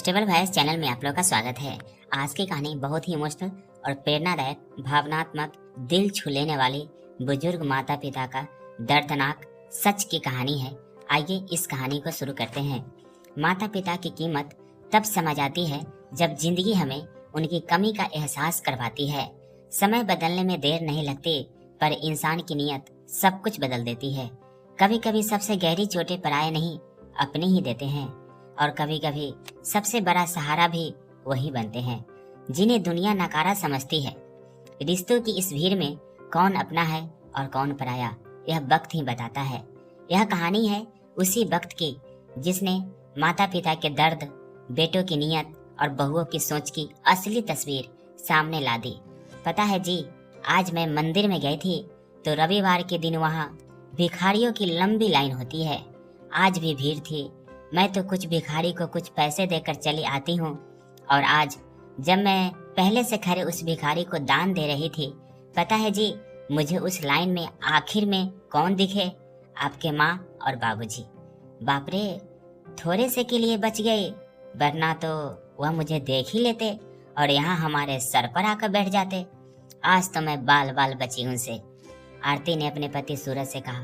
Festival voice channel में आप लोग का स्वागत है। आज की कहानी बहुत ही इमोशनल और प्रेरणादायक, भावनात्मक, दिल छू लेने वाली बुजुर्ग माता पिता का दर्दनाक सच की कहानी है। आइए इस कहानी को शुरू करते हैं। माता पिता की कीमत तब समझ आती है जब जिंदगी हमें उनकी कमी का एहसास करवाती है। समय बदलने में देर नहीं लगती, पर इंसान की नीयत सब कुछ बदल देती है। कभी कभी सबसे गहरी चोटें पराये नहीं, अपने ही देते हैं, और कभी कभी सबसे बड़ा सहारा भी वही बनते हैं जिन्हें दुनिया नकारा समझती है। रिश्तों की इस भीड़ में कौन अपना है और कौन पराया, यह वक्त ही बताता है। यह कहानी है उसी वक्त की जिसने माता पिता के दर्द, बेटों की नीयत और बहुओं की सोच की असली तस्वीर सामने ला दी। पता है जी, आज मैं मंदिर में गई थी तो रविवार के दिन वहाँ भिखारियों की लंबी लाइन होती है। आज भी भीड़ थी। मैं तो कुछ भिखारी को कुछ पैसे देकर चली आती हूँ, और आज जब मैं पहले से खड़े उस भिखारी को दान दे रही थी, पता है जी, मुझे उस लाइन में आखिर में कौन दिखे? आपके माँ और बाबूजी। बाप रे, थोड़े से के लिए बच गए, वरना तो वह मुझे देख ही लेते और यहाँ हमारे सर पर आकर बैठ जाते। आज तो मैं बाल बाल बची उनसे। आरती ने अपने पति सूरज से कहा,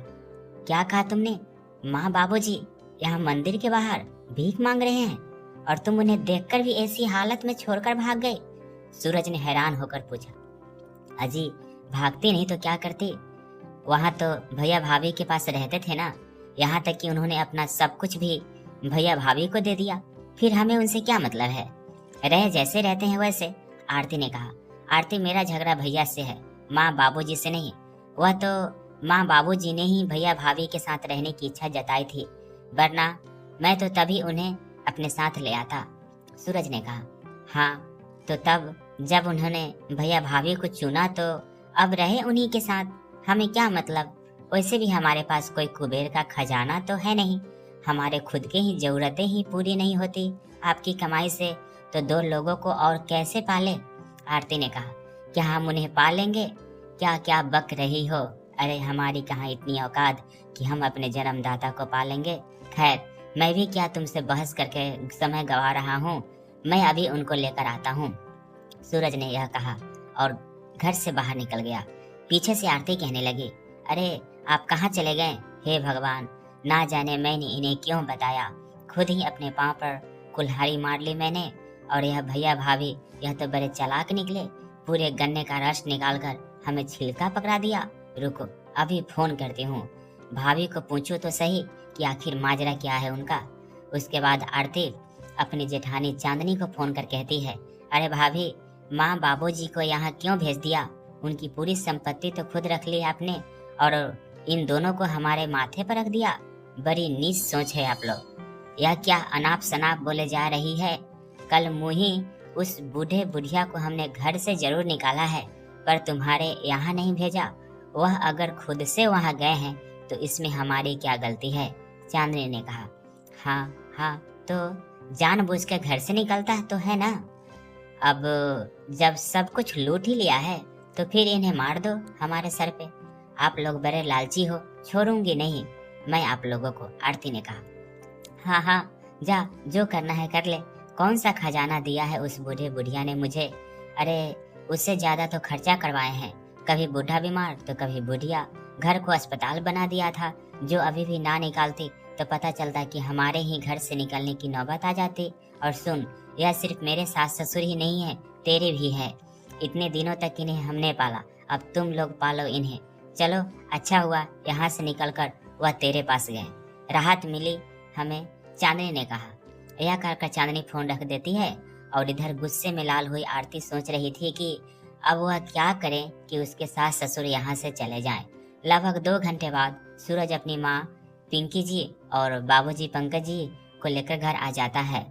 क्या कहा तुमने? माँ बाबूजी यहाँ मंदिर के बाहर भीख मांग रहे हैं और तुम उन्हें देखकर भी ऐसी हालत में छोड़कर भाग गए? सूरज ने हैरान होकर पूछा। अजी, भागती नहीं तो क्या करती? वहाँ तो भैया भाभी के पास रहते थे ना। यहाँ तक कि उन्होंने अपना सब कुछ भी भैया भाभी को दे दिया, फिर हमें उनसे क्या मतलब है? रह जैसे रहते हैं वैसे, आरती ने कहा। आरती, मेरा झगड़ा भैया से है, माँ बाबूजी से नहीं। वह तो माँ बाबूजी ने ही भैया भाभी के साथ रहने की इच्छा जताई थी, वरना मैं तो तभी उन्हें अपने साथ ले आता। सूरज ने कहा, हाँ तो तब जब उन्होंने भैया भाभी को चुना तो अब रहे उन्हीं के साथ, हमें क्या मतलब? वैसे भी हमारे पास कोई कुबेर का खजाना तो है नहीं, हमारे खुद के ही जरूरतें ही पूरी नहीं होती आपकी कमाई से, तो दो लोगों को और कैसे पाले? आरती ने कहा, क्या हम उन्हें पालेंगे? क्या क्या बक रही हो? अरे हमारी कहाँ इतनी औकात कि हम अपने जन्मदाता को पालेंगे। खैर, मैं भी क्या तुमसे बहस करके समय गवा रहा हूँ, मैं अभी उनको लेकर आता हूँ। सूरज ने यह कहा और घर से बाहर निकल गया। पीछे से आरती कहने लगी, अरे आप कहाँ चले गए? हे भगवान, ना जाने मैंने इन्हें क्यों बताया, खुद ही अपने पाँव पर कुल्हाड़ी मार ली मैंने। और यह भैया भाभी, यह तो बड़े चालाक निकले, पूरे गन्ने का रस निकालकर हमें छिलका पकड़ा दिया। रुको, अभी फोन करती हूँ, भाभी को पूछो तो सही कि आखिर माजरा क्या है उनका। उसके बाद आरती अपनी जेठानी चांदनी को फोन कर कहती है, अरे भाभी, माँ बाबूजी को यहाँ क्यों भेज दिया? उनकी पूरी संपत्ति तो खुद रख ली आपने और इन दोनों को हमारे माथे पर रख दिया। बड़ी नीच सोच है आप लोग। यह क्या अनाप शनाप बोले जा रही है? कल मुही उस बूढ़े बुढ़िया को हमने घर से जरूर निकाला है, पर तुम्हारे यहाँ नहीं भेजा। वह अगर खुद से वहाँ गए हैं तो इसमें हमारी क्या गलती है? चांदनी ने कहा, हाँ तो जानबूझकर घर से निकलता तो है ना। अब जब सब कुछ लूट ही लिया है तो फिर इन्हें मार दो हमारे सर पे। आप लोग बड़े लालची हो, छोड़ूंगी नहीं मैं आप लोगों को, आरती ने कहा। हाँ, जा जो करना है कर ले। कौन सा खजाना दिया है उस बूढ़े बुढ़िया ने मुझे? अरे उससे ज्यादा तो खर्चा करवाए हैं, कभी बूढ़ा बीमार तो कभी बुढ़िया। घर को अस्पताल बना दिया था, जो अभी भी ना निकालती तो पता चलता कि हमारे ही घर से निकलने की नौबत आ जाती। और सुन, यह सिर्फ मेरे सास ससुर ही नहीं है, तेरे भी है। इतने दिनों तक इन्हें हमने पाला, अब तुम लोग पालो इन्हें। चलो, अच्छा हुआ यहाँ से निकलकर वह तेरे पास गए, राहत मिली हमें, चांदनी ने कहा। यह कहकर चांदनी फोन रख देती है और इधर गुस्से में लाल हुई आरती सोच रही थी कि अब वह क्या करे कि उसके सास ससुर यहाँ से चले जाएं। लगभग 2 घंटे बाद सूरज अपनी माँ पिंकी जी और बाबूजी पंकज जी को लेकर घर आ जाता है।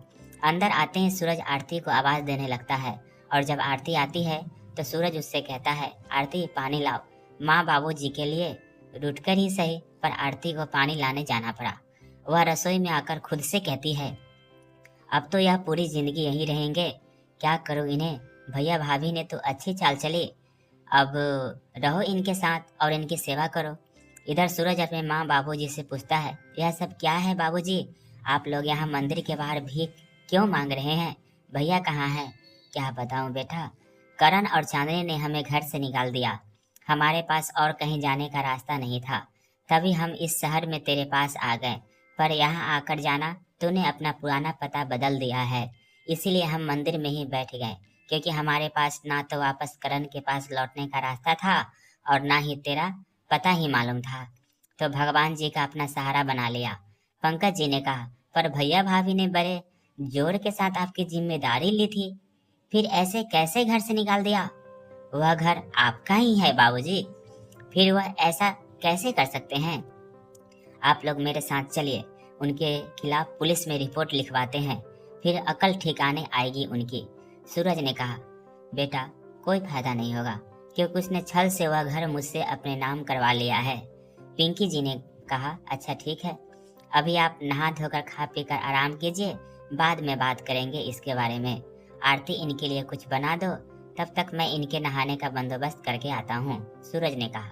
अंदर आते ही सूरज आरती को आवाज देने लगता है, और जब आरती आती है तो सूरज उससे कहता है, आरती पानी लाओ। माँ बाबूजी के लिए रूठ कर ही सही, पर आरती को पानी लाने जाना पड़ा। वह रसोई में आकर खुद से कहती है, अब तो यह पूरी जिंदगी यहीं रहेंगे, क्या करूँ इन्हें? भैया भाभी ने तो अच्छी चाल चली, अब रहो इनके साथ और इनकी सेवा करो। इधर सूरज अपने माँ बाबूजी से पूछता है, यह सब क्या है बाबूजी? आप लोग यहाँ मंदिर के बाहर भीख क्यों मांग रहे हैं? भैया कहाँ है? क्या बताऊं बेटा, करण और चांदनी ने हमें घर से निकाल दिया। हमारे पास और कहीं जाने का रास्ता नहीं था, तभी हम इस शहर में तेरे पास आ गए। पर यहाँ आकर जाना, तूने अपना पुराना पता बदल दिया है, इसीलिए हम मंदिर में ही बैठ गए, क्योंकि हमारे पास ना तो वापस करण के पास लौटने का रास्ता था और ना ही तेरा पता ही मालूम था। तो भगवान जी का अपना सहारा बना लिया। पंकज जी ने कहा, पर भैया भाभी ने बड़े जोर के साथ आपकी जिम्मेदारी ली थी, फिर ऐसे कैसे घर से निकाल दिया? वह घर आपका ही है बाबूजी, फिर वह ऐसा कैसे कर सकते हैं? आप लोग मेरे साथ चलिए, उनके खिलाफ पुलिस में रिपोर्ट लिखवाते हैं, फिर अकल ठिकाने आएगी उनकी। सूरज ने कहा, बेटा कोई फायदा नहीं होगा, क्योंकि उसने छल से वह घर मुझसे अपने नाम करवा लिया है। पिंकी जी ने कहा, अच्छा ठीक है, अभी आप नहा धोकर खा पी कर आराम कीजिए, बाद में बात करेंगे इसके बारे में। आरती इनके लिए कुछ बना दो, तब तक मैं इनके नहाने का बंदोबस्त करके आता हूँ, सूरज ने कहा।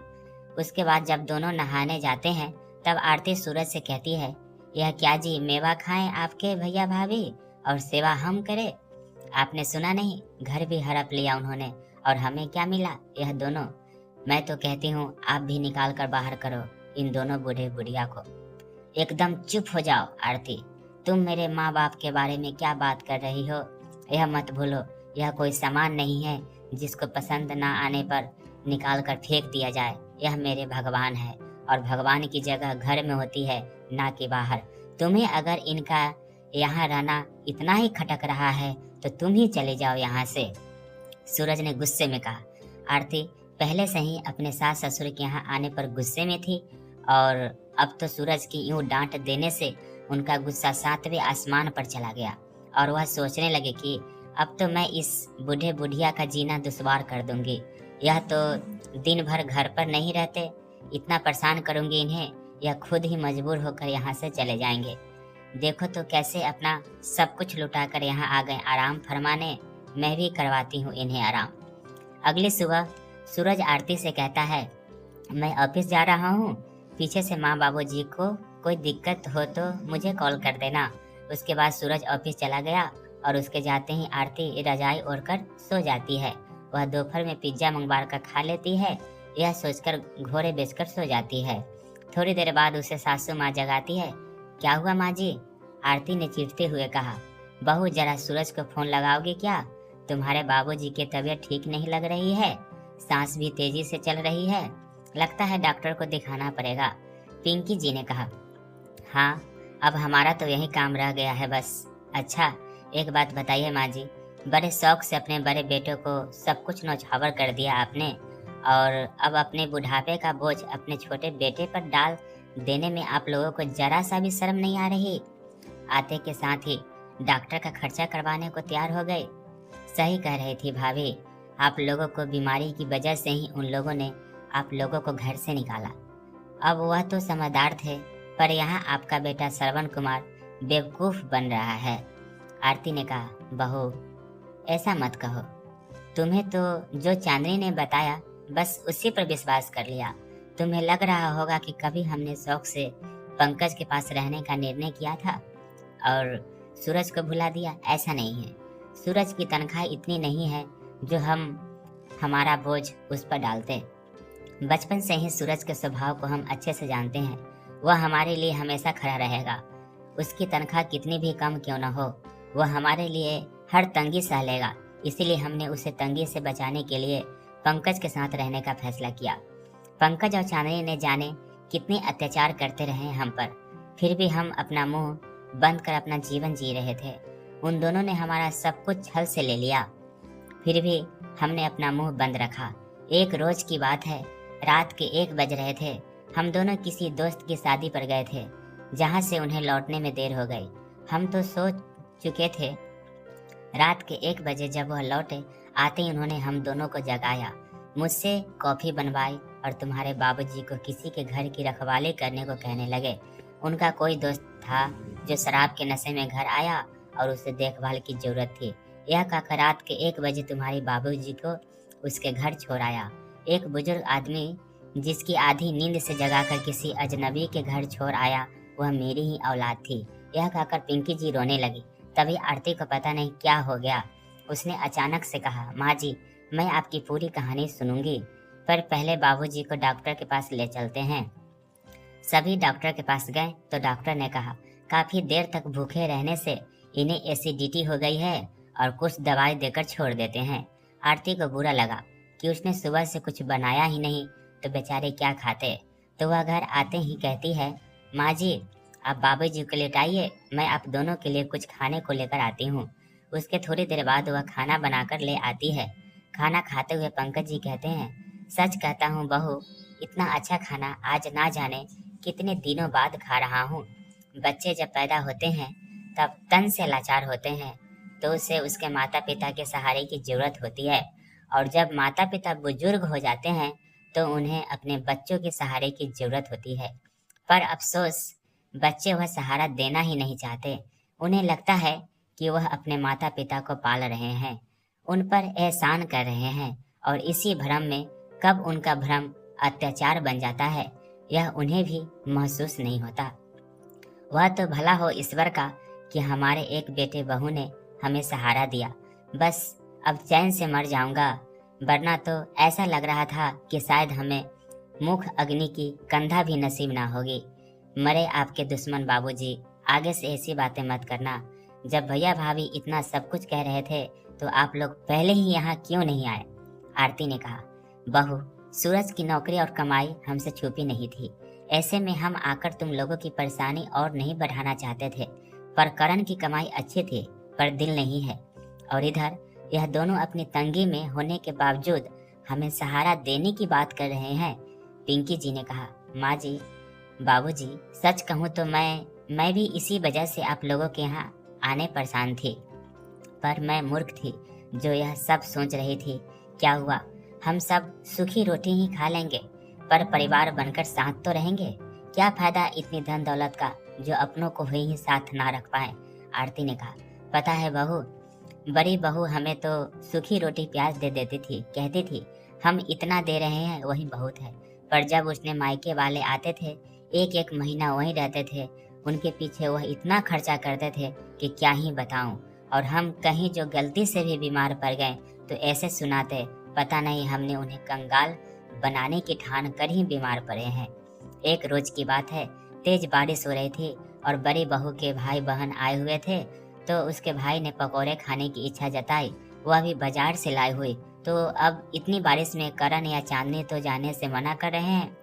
उसके बाद जब दोनों नहाने जाते हैं, तब आरती सूरज से कहती है, यह क्या जी, मेवा खाएं आपके भैया भाभी और सेवा हम करें? आपने सुना नहीं, घर भी हड़प लिया उन्होंने, और हमें क्या मिला? यह दोनों। मैं तो कहती हूँ आप भी निकाल कर बाहर करो इन दोनों बूढ़े बुढ़िया को। एकदम चुप हो जाओ आरती, तुम मेरे माँ बाप के बारे में क्या बात कर रही हो? यह मत भूलो, यह कोई सामान नहीं है जिसको पसंद ना आने पर निकाल कर फेंक दिया जाए। यह मेरे भगवान है, और भगवान की जगह घर में होती है, ना कि बाहर। तुम्हें अगर इनका यहाँ रहना इतना ही खटक रहा है तो तुम ही चले जाओ यहाँ से, सूरज ने गुस्से में कहा। आरती पहले से ही अपने सास ससुर के यहाँ आने पर गुस्से में थी, और अब तो सूरज की यूं डांट देने से उनका गुस्सा 7वें आसमान पर चला गया, और वह सोचने लगे कि अब तो मैं इस बूढ़े बुढ़िया का जीना दुश्वार कर दूंगी। यह तो दिन भर घर पर नहीं रहते, इतना परेशान करूंगी इन्हें, यह खुद ही मजबूर होकर यहाँ से चले जाएंगे। देखो तो कैसे अपना सब कुछ लुटाकर यहाँ आ गए आराम फरमाने, मैं भी करवाती हूँ इन्हें आराम। अगली सुबह सूरज आरती से कहता है, मैं ऑफिस जा रहा हूँ, पीछे से माँ बाबूजी को कोई दिक्कत हो तो मुझे कॉल कर देना। उसके बाद सूरज ऑफिस चला गया, और उसके जाते ही आरती रजाई ओढ़कर सो जाती है। वह दोपहर में पिज्जा मंगवा कर खा लेती है, यह सोचकर घोड़े बेचकर सो जाती है। थोड़ी देर बाद उसे सासू माँ जगाती है। क्या हुआ माँ जी? आरती ने चिढ़ते हुए कहा, बहू जरा सूरज को फोन लगाओगे क्या? तुम्हारे बाबूजी की तबीयत ठीक नहीं लग रही है, सांस भी तेजी से चल रही है, लगता है डॉक्टर को दिखाना पड़ेगा। पिंकी जी ने कहा, हाँ अब हमारा तो यही काम रह गया है बस। अच्छा एक बात बताइए माँ जी, बड़े शौक से अपने बड़े बेटे को सब कुछ नौछावर कर दिया आपने, और अब अपने बुढ़ापे का बोझ अपने छोटे बेटे पर डाल देने में आप लोगों को जरा सा भी शर्म नहीं आ रही? आते के साथ ही डॉक्टर का खर्चा करवाने को तैयार हो गए। सही कह रही थी भाभी, आप लोगों को बीमारी की वजह से ही उन लोगों ने आप लोगों को घर से निकाला। अब वह तो समझदार थे, पर यहाँ आपका बेटा श्रवण कुमार बेवकूफ बन रहा है। आरती ने कहा, बहू ऐसा मत कहो, तुम्हें तो जो चांदनी ने बताया बस उसी पर विश्वास कर लिया। तुम्हें लग रहा होगा कि कभी हमने शौक से पंकज के पास रहने का निर्णय किया था और सूरज को भुला दिया। ऐसा नहीं है, सूरज की तनख्वाह इतनी नहीं है जो हम हमारा बोझ उस पर डालते। बचपन से ही सूरज के स्वभाव को हम अच्छे से जानते हैं, वह हमारे लिए हमेशा खड़ा रहेगा। उसकी तनख्वाह कितनी भी कम क्यों न हो, वह हमारे लिए हर तंगी सह लेगा। इसीलिए हमने उसे तंगी से बचाने के लिए पंकज के साथ रहने का फैसला किया। पंकज और चांदनी ने जाने कितने अत्याचार करते रहे हम पर, फिर भी हम अपना मुंह बंद कर अपना जीवन जी रहे थे। उन दोनों ने हमारा सब कुछ छल से ले लिया, फिर भी हमने अपना मुंह बंद रखा। एक रोज की बात है, रात के 1 बज रहे थे। हम दोनों किसी दोस्त की शादी पर गए थे, जहाँ से उन्हें लौटने में देर हो गई। हम तो सो चुके थे। रात के 1 बजे जब वह लौटे, आते ही उन्होंने हम दोनों को जगाया, मुझसे कॉफी बनवाई और तुम्हारे बाबूजी को किसी के घर की रखवाली करने को कहने लगे। उनका कोई दोस्त था जो शराब के नशे में घर आया और उसे देखभाल की जरूरत थी। यह कहकर रात के 1 बजे तुम्हारे बाबूजी को उसके घर छोड़ आया। एक बुजुर्ग आदमी जिसकी आधी नींद से जगाकर किसी अजनबी के घर छोड़ आया, वह मेरी ही औलाद थी। यह कहकर पिंकी जी रोने लगी। तभी आरती को पता नहीं क्या हो गया। उसने अचानक से कहा, माँ जी, मैं आपकी पूरी कहानी सुनूंगी, पर पहले बाबूजी को डॉक्टर के पास ले चलते हैं। सभी डॉक्टर के पास गए तो डॉक्टर ने कहा, काफी देर तक भूखे रहने से इन्हें एसिडिटी हो गई है और कुछ दवाई देकर छोड़ देते हैं। आरती को बुरा लगा कि उसने सुबह से कुछ बनाया ही नहीं तो बेचारे क्या खाते। तो वह घर आते ही कहती है, माँ जी, आप बाबूजी को लेटाइए, मैं आप दोनों के लिए कुछ खाने को लेकर आती हूँ। उसके थोड़ी देर बाद वह खाना बनाकर ले आती है। खाना खाते हुए पंकज जी कहते हैं, सच कहता हूँ बहू, इतना अच्छा खाना आज ना जाने कितने दिनों बाद खा रहा हूँ। बच्चे जब पैदा होते हैं तब तन से लाचार होते हैं तो उसे उसके माता पिता के सहारे की जरूरत होती है, और जब माता पिता बुजुर्ग हो जाते हैं तो उन्हें अपने बच्चों के सहारे की जरूरत होती है। पर अफसोस, बच्चे वह सहारा देना ही नहीं चाहते। उन्हें लगता है कि वह अपने माता पिता को पाल रहे हैं, उन पर एहसान कर रहे हैं, और इसी भ्रम में कब उनका भ्रम अत्याचार बन जाता है यह उन्हें भी महसूस नहीं होता। वह तो भला हो ईश्वर का कि हमारे एक बेटे बहू ने हमें सहारा दिया। बस अब चैन से मर जाऊंगा, वरना तो ऐसा लग रहा था कि शायद हमें मुख अग्नि की कंधा भी नसीब ना होगी। मरे आपके दुश्मन बाबूजी, आगे से ऐसी बातें मत करना। जब भैया भाभी इतना सब कुछ कह रहे थे तो आप लोग पहले ही यहाँ क्यों नहीं आए? आरती ने कहा, बहू, सूरज की नौकरी और कमाई हमसे छुपी नहीं थी। ऐसे में हम आकर तुम लोगों की परेशानी और नहीं बढ़ाना चाहते थे, पर करण की कमाई अच्छी थी पर दिल नहीं है, और इधर यह दोनों अपनी तंगी में होने के बावजूद हमें सहारा देने की बात कर रहे हैं। पिंकी जी ने कहा, माँ जी, बाबूजी, सच कहूँ तो मैं भी इसी वजह से आप लोगों के यहाँ आने परेशान थी, पर मैं मूर्ख थी जो यह सब सोच रही थी। क्या हुआ, हम सब सूखी रोटी ही खा लेंगे, पर परिवार बनकर साथ तो रहेंगे। क्या फायदा इतनी धन दौलत का जो अपनों को ही साथ ना रख पाए? आरती ने कहा, पता है बहू, बड़ी बहू हमें तो सूखी रोटी प्याज दे देती थी, कहती थी हम इतना दे रहे हैं वही बहुत है। पर जब उसने मायके वाले आते थे, एक एक महीना वहीं रहते थे, उनके पीछे वह इतना खर्चा करते थे कि क्या ही बताऊं। और हम कहीं जो गलती से भी बीमार पड़ गए तो ऐसे सुनाते, पता नहीं हमने उन्हें कंगाल बनाने की ठान कर ही बीमार पड़े हैं। एक रोज की बात है, तेज बारिश हो रही थी और बड़ी बहू के भाई बहन आए हुए थे, तो उसके भाई ने पकौड़े खाने की इच्छा जताई। वह भी बाजार से लाए हुए, तो अब इतनी बारिश में करण या चांदनी तो जाने से मना कर रहे हैं।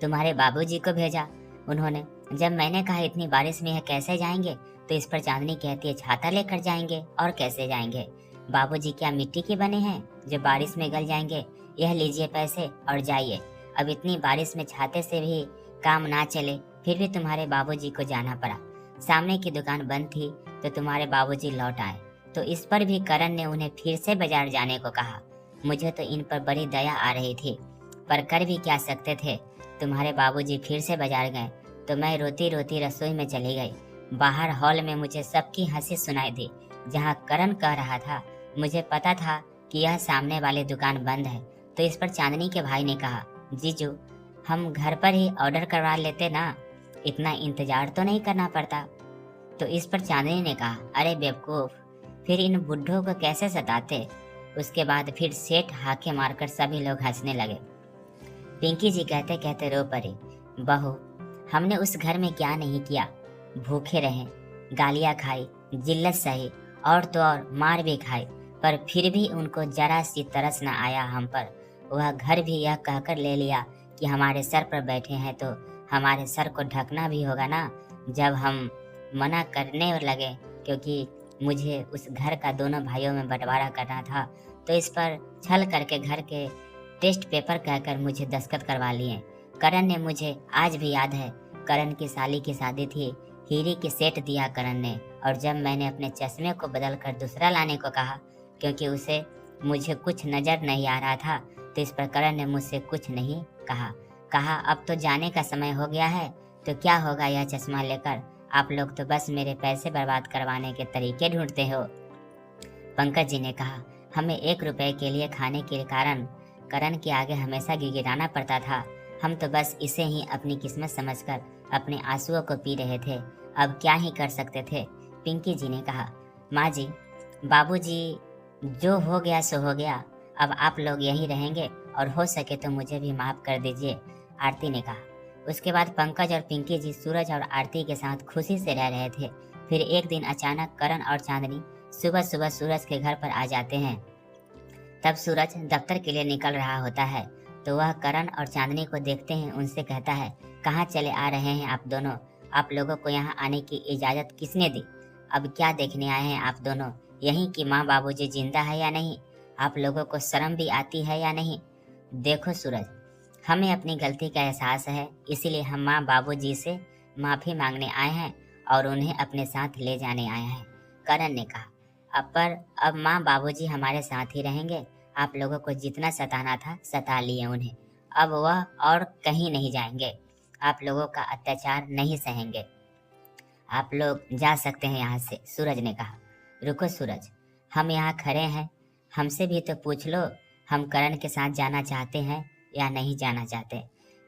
तुम्हारे बाबूजी को भेजा उन्होंने। जब मैंने कहा इतनी बारिश में यह कैसे जाएंगे, तो इस पर चांदनी कहती है छाता लेकर जाएंगे, और कैसे जाएंगे? बाबूजी क्या मिट्टी के बने हैं जो बारिश में गल जाएंगे? यह लीजिए पैसे और जाइए। अब इतनी बारिश में छाते से भी काम ना चले, फिर भी तुम्हारे बाबूजी को जाना पड़ा। सामने की दुकान बंद थी तो तुम्हारे बाबूजी लौट आए, तो इस पर भी करण ने उन्हें फिर से बाजार जाने को कहा। मुझे तो इन पर बड़ी दया आ रही थी, पर कर भी क्या सकते थे। तुम्हारे बाबूजी फिर से बाजार गए तो मैं रोती रोती रसोई में चली गई। बाहर हॉल में मुझे सबकी हंसी सुनाई दी। जहाँ करण कह रहा था, मुझे पता था कि यह सामने वाली दुकान बंद है। तो इस पर चांदनी के भाई ने कहा, जीजू, हम घर पर ही ऑर्डर करवा लेते ना, इतना इंतजार तो नहीं करना पड़ता। तो इस पर चांदनी ने कहा, अरे बेवकूफ, फिर इन बुढ़ों को कैसे सताते? उसके बाद फिर सेठ हाके मारकर सभी लोग हंसने लगे। पिंकी जी कहते कहते रो पड़ी, बहू, हमने उस घर में क्या नहीं किया। भूखे रहे, गालियां खाई, जिल्लत सही, और तो और मार भी खाई, पर फिर भी उनको जरा सी तरस न आया हम पर। वह घर भी यह कहकर ले लिया कि हमारे सर पर बैठे हैं तो हमारे सर को ढकना भी होगा ना। जब हम मना करने लगे, क्योंकि मुझे उस घर का दोनों भाइयों में बंटवारा करना था, तो इस पर छल करके घर के टेस्ट पेपर कहकर मुझे दस्तखत करवा लिए। करण ने, मुझे आज भी याद है, करण की साली की शादी थी, हीरे की सेट दिया करण ने, और जब मैंने अपने चश्मे को बदल कर दूसरा लाने को कहा, क्योंकि उसे मुझे कुछ नजर नहीं आ रहा था, तो इस पर करण ने मुझसे कुछ नहीं कहा अब तो जाने का समय हो गया है, तो क्या होगा यह चश्मा लेकर? आप लोग तो बस मेरे पैसे बर्बाद करवाने के तरीके ढूंढते हो। पंकज जी ने कहा, हमें 1 रुपए के लिए खाने के कारण करण के आगे हमेशा गिड़गिड़ाना पड़ता था। हम तो बस इसे ही अपनी किस्मत समझकर अपने आंसुओं को पी रहे थे। अब क्या ही कर सकते थे। पिंकी जी ने कहा, माँ जी, बाबूजी, जो हो गया सो हो गया, अब आप लोग यहीं रहेंगे और हो सके तो मुझे भी माफ कर दीजिए, आरती ने कहा। उसके बाद पंकज और पिंकी जी सूरज और आरती के साथ खुशी से रह रहे थे। फिर एक दिन अचानक करण और चांदनी सुबह सुबह सूरज के घर पर आ जाते हैं। तब सूरज दफ्तर के लिए निकल रहा होता है तो वह करण और चांदनी को देखते हैं, उनसे कहता है, कहाँ चले आ रहे हैं आप दोनों? आप लोगों को यहाँ आने की इजाजत किसने दी? अब क्या देखने आए हैं आप दोनों? यहीं कि माँ बाबूजी जिंदा है या नहीं? आप लोगों को शर्म भी आती है या नहीं? देखो सूरज, हमें अपनी गलती का एहसास है, इसीलिए हम माँ बाबूजी से माफी मांगने आए हैं और उन्हें अपने साथ ले जाने आए हैं, करण ने कहा। अब माँ बाबूजी हमारे साथ ही रहेंगे। आप लोगों को जितना सताना था सता लिए उन्हें, अब वह और कहीं नहीं जाएंगे। आप लोगों का अत्याचार नहीं सहेंगे। आप लोग जा सकते हैं यहाँ से, सूरज ने कहा। रुको सूरज, हम यहाँ खड़े हैं, हमसे भी तो पूछ लो, हम करण के साथ जाना चाहते हैं या नहीं जाना चाहते?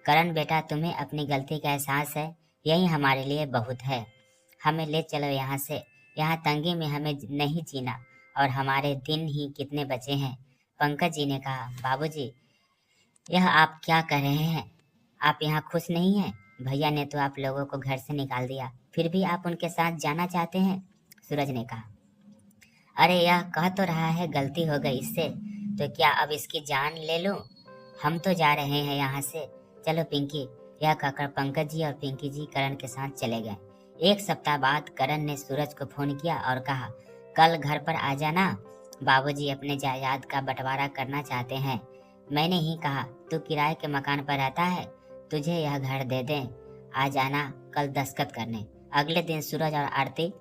करण बेटा, तुम्हें अपनी गलती का एहसास है, यही हमारे लिए बहुत है। हमें ले चलो यहाँ से, यहाँ तंगी में हमें नहीं जीना और हमारे दिन ही कितने बचे हैं। पंकज जी ने कहा, बाबूजी, यह आप क्या कर रहे हैं? आप यहाँ खुश नहीं हैं? भैया ने तो आप लोगों को घर से निकाल दिया, फिर भी आप उनके साथ जाना चाहते हैं, सूरज ने कहा। अरे यह कह तो रहा है गलती हो गई इससे, तो क्या अब इसकी जान ले लूं? हम तो जा रहे हैं यहाँ से, चलो पिंकी। यह कहकर पंकज जी और पिंकी जी करण के साथ चले गए। एक सप्ताह बाद करण ने सूरज को फोन किया और कहा, कल घर पर आ जाना, बाबूजी अपने जायदाद का बंटवारा करना चाहते हैं। मैंने ही कहा, तू किराए के मकान पर रहता है, तुझे यह घर दे दें, आ जाना कल दस्तखत करने। अगले दिन सूरज और आरती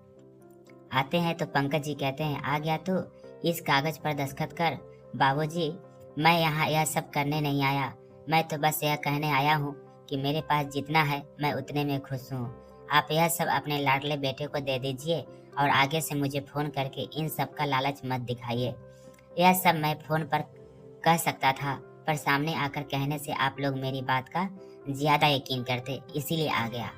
आते हैं तो पंकज जी कहते हैं, आ गया तू, इस कागज पर दस्तखत कर। बाबूजी, मैं यहाँ यह सब करने नहीं आया, मैं तो बस यह कहने आया हूँ कि मेरे पास जितना है मैं उतने में खुश हूँ। आप यह सब अपने लाडले बेटे को दे दीजिए और आगे से मुझे फोन करके इन सब का लालच मत दिखाइए। यह सब मैं फोन पर कह सकता था, पर सामने आकर कहने से आप लोग मेरी बात का ज्यादा यकीन करते, इसीलिए आ गया।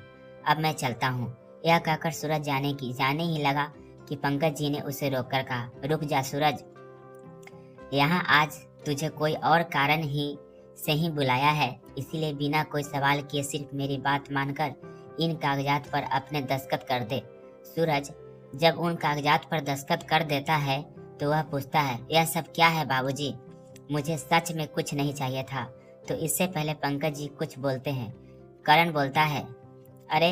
अब मैं चलता हूँ। यह कहकर सूरज जाने ही लगा कि पंकज जी ने उसे रोककर कहा, रुक जा सूरज, यहाँ आज तुझे कोई और कारण ही से ही बुलाया है, इसीलिए बिना कोई सवाल किए सिर्फ मेरी बात मानकर इन कागजात पर अपने दस्तखत कर दे। सूरज जब उन कागजात पर दस्तखत कर देता है तो वह पूछता है, यह सब क्या है बाबूजी? मुझे सच में कुछ नहीं चाहिए था। तो इससे पहले पंकज जी कुछ बोलते हैं। करण बोलता है, अरे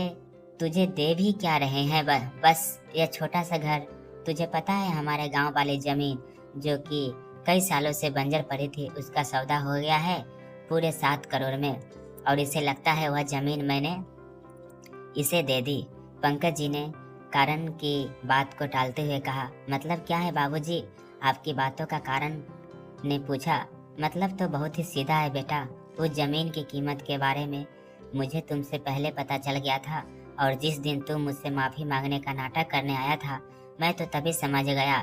तुझे दे भी क्या रहे हैं, बस यह छोटा सा घर। तुझे पता है हमारे गांव वाली जमीन जो कि कई सालों से बंजर पड़ी थी, उसका सौदा हो गया है पूरे 7 करोड़ में, और इसे लगता है वह जमीन मैंने इसे दे दी। पंकज जी ने कारण की बात को टालते हुए कहा, मतलब क्या है बाबूजी? आपकी बातों का कारण ने पूछा। मतलब तो बहुत ही सीधा है बेटा, उस जमीन की कीमत के बारे में मुझे तुमसे पहले पता चल गया था, और जिस दिन तुम मुझसे माफी मांगने का नाटक करने आया था, मैं तो तभी समझ गया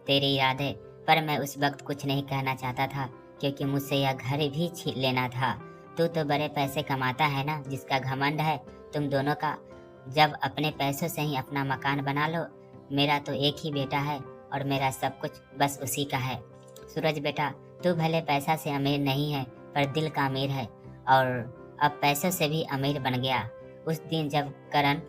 तेरे इरादे, पर मैं उस वक्त कुछ नहीं कहना चाहता था, क्योंकि मुझसे यह घर भी छीन लेना था। तू तो बड़े पैसे कमाता है ना, जिसका घमंड है तुम दोनों का। जब अपने पैसों से ही अपना मकान बना लो। मेरा तो एक ही बेटा है और मेरा सब कुछ बस उसी का है। सूरज बेटा, तू भले पैसा से अमीर नहीं है, पर दिल का अमीर है, और अब पैसों से भी अमीर बन गया। उस दिन जब करण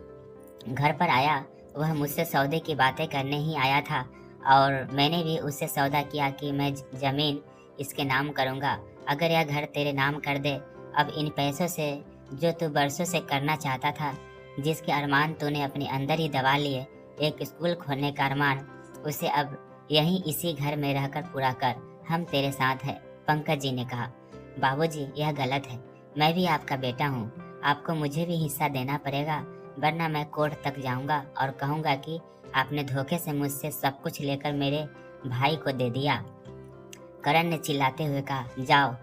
घर पर आया, वह मुझसे सौदे की बातें करने ही आया था, और मैंने भी उससे सौदा किया कि मैं जमीन इसके नाम करूँगा अगर यह घर तेरे नाम कर दे। अब इन पैसों से जो तू बरसों से करना चाहता था, जिसके अरमान तूने अपने अंदर ही दबा लिए, एक स्कूल खोलने का अरमान, उसे अब यहीं इसी घर में रहकर पूरा कर। हम तेरे साथ हैं। पंकज जी ने कहा, बाबूजी यह गलत है, मैं भी आपका बेटा हूँ, आपको मुझे भी हिस्सा देना पड़ेगा, वरना मैं कोर्ट तक जाऊँगा और कहूँगा कि आपने धोखे से मुझसे सब कुछ लेकर मेरे भाई को दे दिया। करण ने चिल्लाते हुए कहा, जाओ,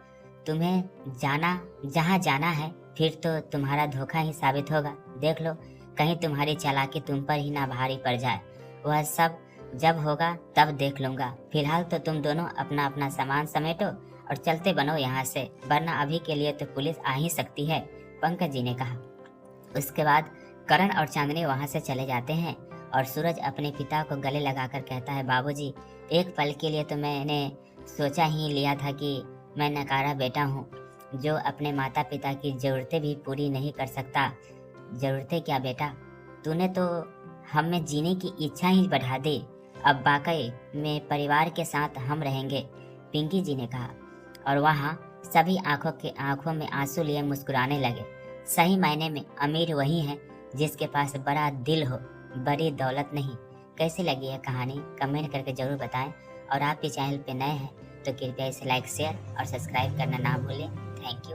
तुम्हें जाना जहाँ जाना है, फिर तो तुम्हारा धोखा ही साबित होगा। देख लो कहीं तुम्हारी चालाकी तुम पर ही ना भारी पड़ जाए। वह सब जब होगा तब देख लूंगा। फिलहाल तो तुम दोनों अपना अपना सामान समेटो और चलते बनो यहाँ से, वरना अभी के लिए तो पुलिस आ ही सकती है, पंकज जी ने कहा। उसके बाद करण और चांदनी वहाँ से चले जाते हैं और सूरज अपने पिता को गले लगाकर कहता है, बाबूजी, एक पल के लिए तो मैंने सोचा ही लिया था कि मैं नकारा बेटा हूँ जो अपने माता पिता की ज़रूरतें भी पूरी नहीं कर सकता। ज़रूरतें क्या बेटा, तूने तो हम में जीने की इच्छा ही बढ़ा दी। अब वाकई में परिवार के साथ हम रहेंगे, पिंकी जी ने कहा। और वहाँ सभी आंखों में आंसू लिए मुस्कुराने लगे। सही मायने में अमीर वही है जिसके पास बड़ा दिल हो, बड़ी दौलत नहीं। कैसी लगी यह कहानी कमेंट करके जरूर बताएं। और आप इस चैनल पे नए हैं तो कृपया इसे लाइक, शेयर और सब्सक्राइब करना ना भूलें। Thank you.